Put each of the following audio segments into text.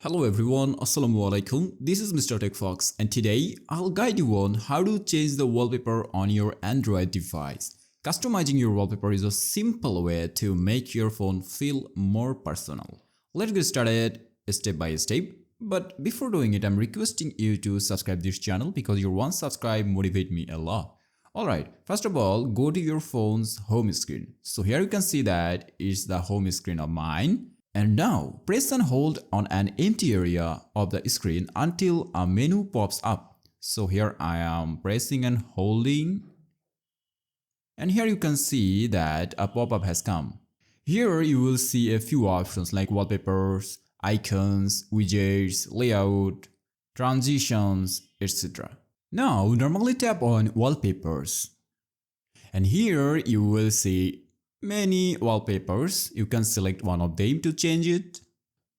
Hello everyone, Assalamualaikum. This is Mr. TECHFOX and today I'll guide you on how to change the wallpaper on your Android device. Customizing your wallpaper is a simple way to make your phone feel more personal. Let's get started step by step. But before doing it, I'm requesting you to subscribe this channel because your one subscribe motivates me a lot. Alright, first of all, go to your phone's home screen. So here you can see that it's the home screen of mine. And now press and hold on an empty area of the screen until a menu pops up. So here I am pressing and holding. And here you can see that a pop-up has come. Here you will see a few options like wallpapers, icons, widgets, layout, transitions, etc. Now normally tap on wallpapers. And here you will see many wallpapers. You can select one of them to change it.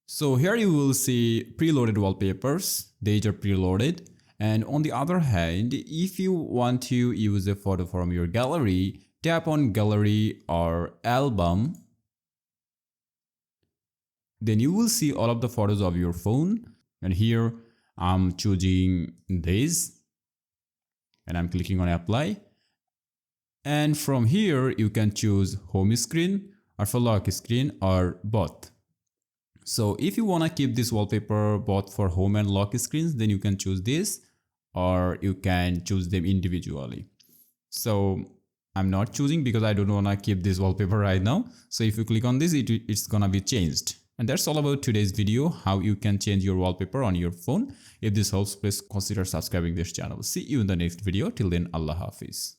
So here you will see preloaded wallpapers. They are preloaded. And on the other hand, if you want to use a photo from your gallery, tap on gallery or album. Then you will see all of the photos of your phone. And here I'm choosing this. And I'm clicking on apply. And from here, you can choose home screen or for lock screen or both. So if you want to keep this wallpaper both for home and lock screens, then you can choose this or you can choose them individually. So I'm not choosing because I don't want to keep this wallpaper right now. So if you click on this, it's gonna be changed. And that's all about today's video, how you can change your wallpaper on your phone. If this helps, please consider subscribing this channel. See you in the next video. Till then, Allah Hafiz.